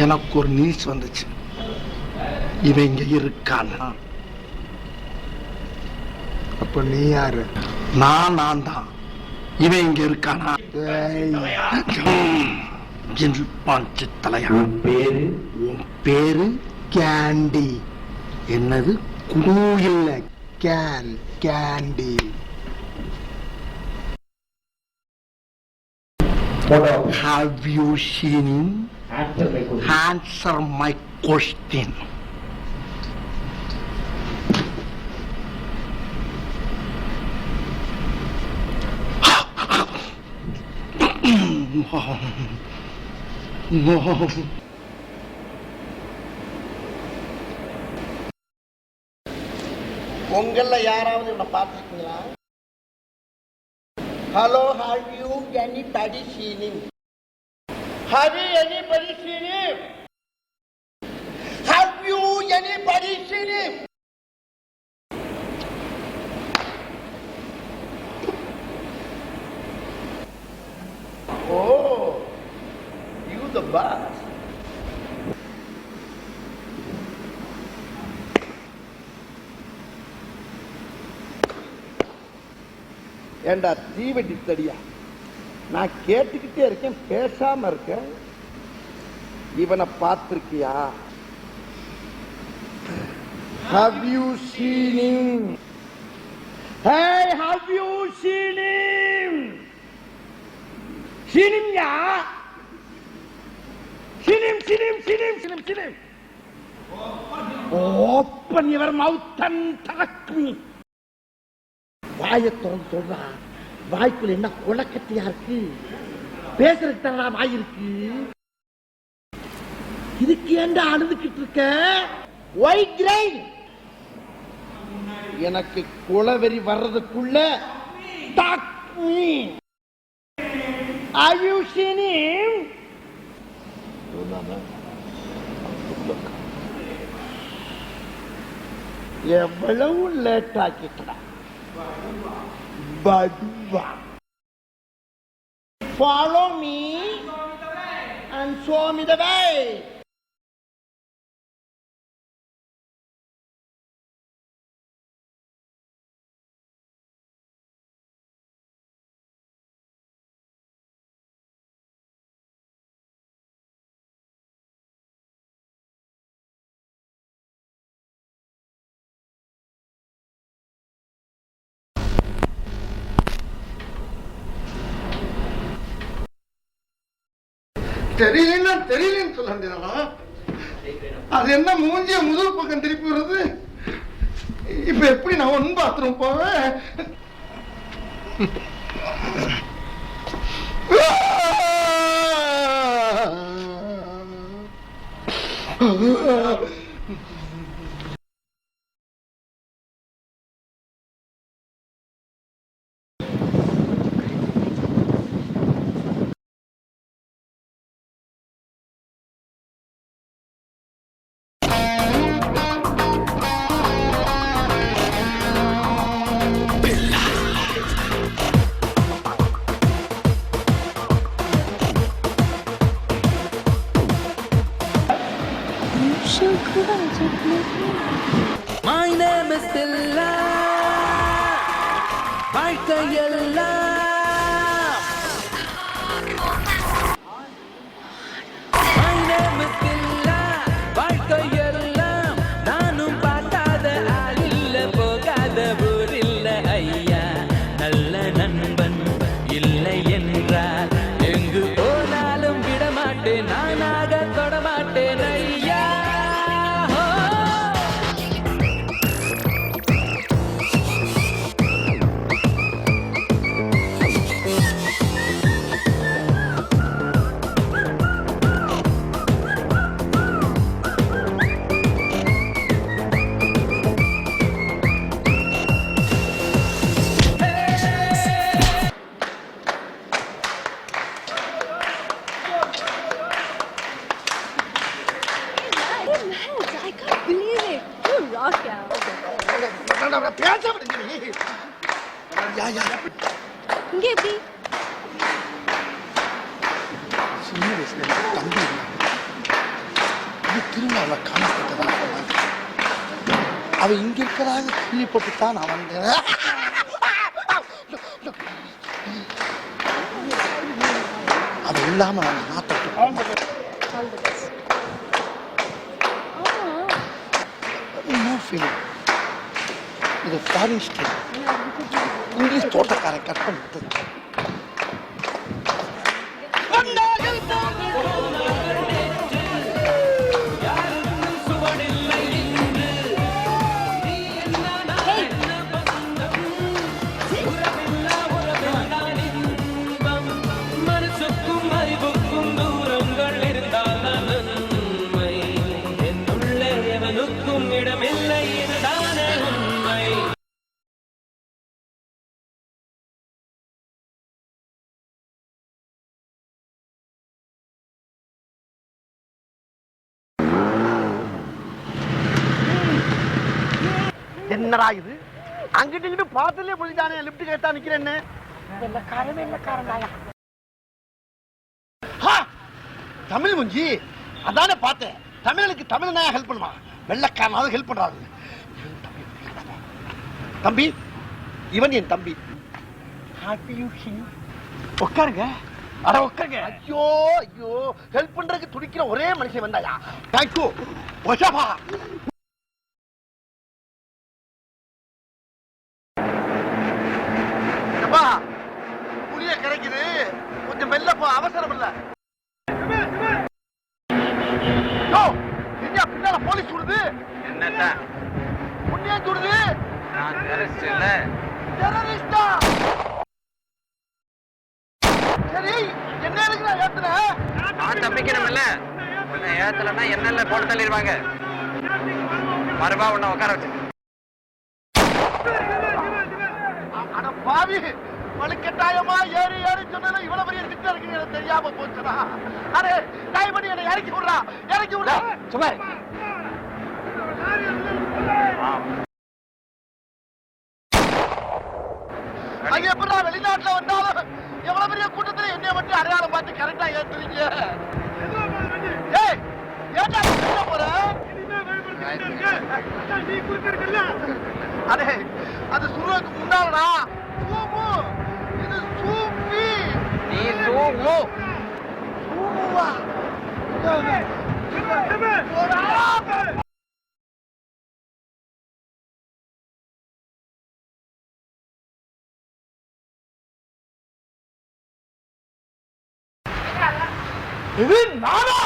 எனக்கு ஒரு நியூஸ் வந்துச்சு, இவன் இங்க இருக்கான்னு. அப்ப நீ யாரு? நான் தான். இவன் இங்க இருக்கானா? பாஞ்சு தலையா. உன் பேரு கேண்டி. என்னது? இல்ல, candy. Have you seen him? Answer my question. உங்கள யாராவது என்ன பார்த்துருக்கீங்களா? Hello, have you anybody seen him? Have you anybody seen him? Have you anybody seen him? Oh, you the boss. ஏண்டா தீவெட்டி தடியா, நான் கேட்டுக்கிட்டே இருக்கேன், பேசாம இருக்க. இவனை பார்த்திருக்கியா? Have you seen him? Hey, have you seen him? Seen him ya? Seen him. Open your mouth and talk me. வாயை திறந்து சொல்றா. வாய்க்குள்ள என்ன குளக்கட்டியா இருக்கு? பேசுறதுக்கு தானடா வாய் இருக்கு. இதுக்கு ஏண்டா அழுதுகிட்டு இருக்க? ஒயிட் கிரைன். எனக்கு குளவெறி வர்றதுக்குள்ள talk me. Are you seen him? எவ்வளவு லேட் ஆக்கிட்டா. Follow me and show me the way. தெரியலன்னு சொல்ல வேண்டியதானா? அது என்ன மூஞ்சிய முதல் பக்கம் திருப்பி வருது? இப்ப எப்படி நான் ஒன் பாத்ரூம் போவேன்? My name is Billa. வாழ்க்கையெல்லாம் My name is Billa. வாழ்க்கையெல்லாம் நானும் பார்க்காத ஆளில்ல, போகாத ஊரில்ல ஐயா. நல்ல நண்பன் இல்லை என்றால் எங்கு போனாலும் விடமாட்டேன், நானாக தொடமாட்டேன் ஐயா. I can't believe it. You rock out. இங்க எப்படி? சின்ன வயசுல தம்பி திருநாள காணப்பட்டதாக அவ இங்க இருக்கிறதாக கேள்விப்பட்டுத்தான் நான் வந்தேன். அவ இல்லாம நாட்டை இது ஃபாரின் ஸ்டைல். இங்கிலீஷ் தோட்டக்காரன் கட் பண்ணிட்டு என்னடா இது அங்கிட்டு இங்கிட்டு பாத்துலயே போயிட்டானே லிப்ட் கேட்டா நிக்கிறேன்னு தமிழ் முஞ்சி அதானே பார்த்தேன். தமிழுக்கு தமிழ் தான் ஹெல்ப் பண்ணுவான், வெள்ளக்காரனாவது ஹெல்ப் பண்றாரு. தம்பி இவன் என் தம்பி. உட்காருங்க. அட உட்காருங்க. ஐயோ ஐயோ ஹெல்ப் பண்றதுக்கு துடிக்கிற ஒரே மனுஷன் வந்தாயா? தேங்க்யூ. புளிய கிடைக்குது, கொஞ்சம் மெல்லப்போ, அவசரம் இல்ல. பின்னால போலீஸ் சுடுது. என்னடா புண்ணியம் சுடுது. நான் டெரரிஸ்ட் இல்ல. டெரரிஸ்டா? சரி என்ன இருக்கு நான் ஏத்துறேன். நான் தப்பிக்கணும்ல. உன்னை ஏத்தலன்னா என்னெல்ல போட்டு தள்ளிடுவாங்க. மறுபா உன்னை உட்கார வச்சு. அட பாவி, வலுக்கட்டாயமா ஏறி ஏறி சொன்னது இவ்வளவு பெரிய திட்டம் இருக்கு எனக்கு தெரியாம போச்சுடா. அரே டைமணி என்னை இறக்கி விடுறா, இறக்கி விடுறா. சும்மா அது எப்படா வெளிநாட்டுல வந்தாலும் எவ்வளவு பெரிய கூட்டத்துல என்னைய மட்டும் அடையாளம் பார்த்து கரெக்டா ஏத்துறீங்க? ஏய் ஏட்டா போற? அரே அது சுருவுக்கு முன்னாலடா. சூமு இது சூப்பி. நீ சூமு. சூமுவா? இது நானா?